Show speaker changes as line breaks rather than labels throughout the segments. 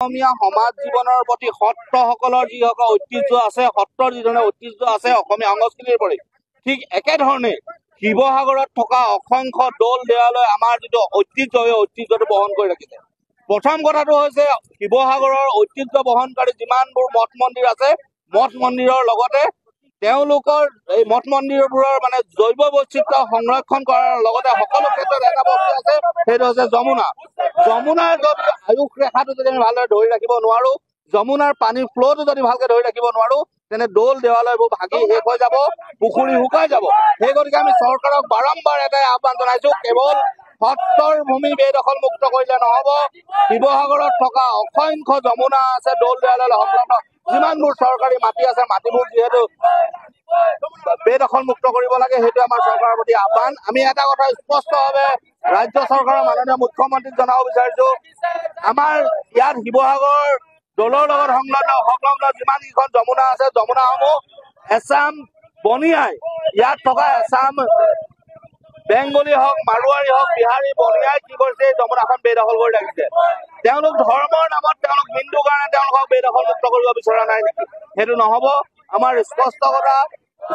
অসমীয়া সমাজ জীৱনৰ প্ৰতি সত্ৰসকলৰ যিসকল ঐতিহ্য আছে, সত্ৰৰ যিধৰণে ঐতিহ্য আছে অসমীয়া সংস্কৃতিৰ প্ৰতি, ঠিক একেধৰণে শিৱসাগৰত থকা অসংখ্য দৌল দেৱালয় আমাৰ যিটো ঐতিহ্য, সেই ঐতিহ্যটো বহন কৰি ৰাখিছে। প্ৰথম কথাটো হৈছে শিৱসাগৰৰ ঐতিহ্য বহনকাৰী যিমানবোৰ মঠ মন্দিৰ আছে, মঠ মন্দিৰৰ লগতে তেওঁলোকৰ এই মঠ মন্দিৰবোৰৰ মানে জৈৱ বৈচিত্ৰ্য সংৰক্ষণ কৰাৰ লগতে সকলো ক্ষেত্ৰত এটা বস্তু আছে, সেইটো হৈছে যমুনা। যমুনাৰ যদি আয়ুস ৰেখাটো যদি আমি ভালদৰে ধৰি ৰাখিব নোৱাৰো, যমুনাৰ পানীৰ ফ্ল'টো যদি ভালকে ধৰি ৰাখিব নোৱাৰো, তেনে দৌল দেৱালয়বোৰ ভাগি শেষ হৈ যাব, পুখুৰী শুকাই যাব। সেই গতিকে আমি চৰকাৰক বাৰম্বাৰ এটাই আহ্বান জনাইছো, কেৱল সত্ৰৰ ভূমি বেদখল মুক্ত কৰিলে নহব, শিৱসাগৰত থকা অসংখ্য যমুনা আছে, দৌল দেৱালয় সংলগ্ন যিমানবোৰ চৰকাৰী মাটি আছে, মাটিবোৰ যিহেতু বেদখল মুক্ত কৰিব লাগে, সেইটো আমাৰ চৰকাৰৰ প্ৰতি আহ্বান। আমি এটা কথা স্পষ্টভাৱে ৰাজ্য চৰকাৰৰ মাননীয় মুখ্যমন্ত্ৰীক জনাব বিচাৰিছো, আমাৰ ইয়াত শিৱসাগৰ দৌলৰ লগত সংলগ্ন যিমান কেইখন যমুনা আছে, যমুনাসমূহ এছাম বনিয়াই, ইয়াত থকা এছাম বেংগলী হওক, মাৰোৱাৰী হওক, বিহাৰী বনিয়াই কি কৰিছে, এই যমুনাখন বেদখল কৰি ৰাখিছে। তেওঁলোক ধৰ্মৰ নামত, তেওঁলোক হিন্দু কাৰণে তেওঁলোকক বেদখল মুক্ত কৰিব বিচৰা নাই নেকি? সেইটো নহব। আমাৰ স্পষ্ট কথা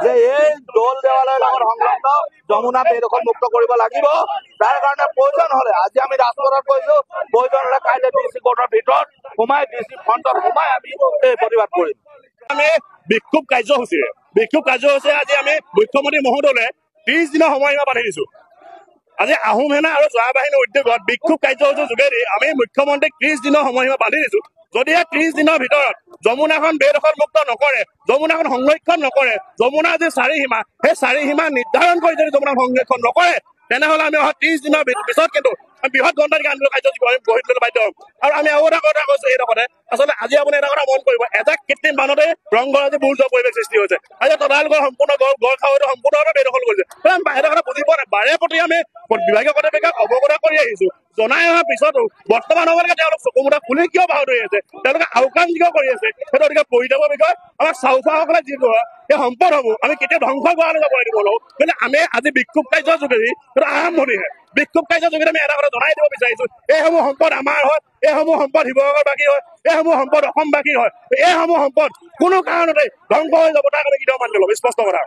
যে এই দৌল দেৱালয়ৰ লগত সংলগ্ন যমুনা বেদখল মুক্ত কৰিব লাগিব। তাৰ কাৰণে প্ৰয়োজন হলে আজি আমি ৰাজপথত কৈছো, প্ৰয়োজন হলে কাইলৈ DC কোৰ্টৰ ভিতৰত সোমাই, DC ফ্ৰণ্টত সোমাই আমি এই প্ৰতিবাদ কৰিম।
আমি বিক্ষোভ কাৰ্যসূচী আজি আমি মুখ্যমন্ত্ৰী মহোদয়লৈ 30 দিনৰ সময়সীমা বান্ধি দিছো। আজি আহোম সেনা আৰু জোৱা বাহিনীৰ উদ্যোগত বিক্ষোভ কাৰ্যসূচীৰ যোগেদি আমি মুখ্যমন্ত্ৰীক 30 দিনৰ সময়সীমা বান্ধি দিছো। যদিহে 30 দিনৰ ভিতৰত যমুনাখন বেদখল মুক্ত নকৰে, যমুনাখন সংৰক্ষণ নকৰে, যমুনাৰ যি চাৰিসীমা, সেই চাৰিসীমা নিৰ্ধাৰণ কৰি যদি যমুনা সংৰক্ষণ নকৰে, তেনেহলে আমি অহা 30 দিনৰ পিছত কিন্তু বৃহৎ গণতান্ত্ৰিক আন্দোলন কাৰ্যসূচী গঢ়ি তুলিবলৈ বাধ্য হ'ম। আৰু আমি আৰু এটা কথা কৈছো, এই লগতে আচলতে আজি আপুনি এটা কথা মন কৰিব, এটা কৃত্ৰিম বানতে ৰংঘৰ আজি বুৰঞ্জৰ পৰিৱেশ সৃষ্টি হৈছে। আজি তদাৰলোকৰ সম্পূৰ্ণ গড় খাৱৈটো সম্পূৰ্ণভাৱে বেদখল কৰিছে। এটা কথা বুজি পোৱা নাই, বাৰে প্ৰতি আমি বিভাগীয় কৰ্তৃপক্ষক অৱগত কৰি আহিছো, জনাই অহাৰ পিছতো বৰ্তমান সময়লৈকে তেওঁলোক চকুমুঠা খুলি কিয় বাহু ধৰি আছে, তেওঁলোকে আওকাণ কিয় কৰি আছে, সেইটো অতিকে পৰিতাপৰ বিষয়। আমাৰ চাউচাসকলে যি কয় সেই সম্পদসমূহ আমি কেতিয়াও ধ্বংস কৰালৈকে কৰি দিব নোৱাৰো। কিন্তু আমি আজি বিক্ষোভ কাৰ্যৰ যোগেদি সেইটো আৰম্ভণিহে। বিক্ষোভ কাৰ্যৰ যোগেদি আমি এটা কথা জনাই দিব বিচাৰিছো, এইসমূহ সম্পদ আমাৰ হয়, এইসমূহ সম্পদ শিৱসাগৰবাসী হয়, এইসমূহ সম্পদ অসমবাসী হয়। এইসমূহ সম্পদ কোনো কাৰণতে ধ্বংস হৈ যাব, তাক আমি কেতিয়াও মানি নল'ম। স্পষ্ট কথা।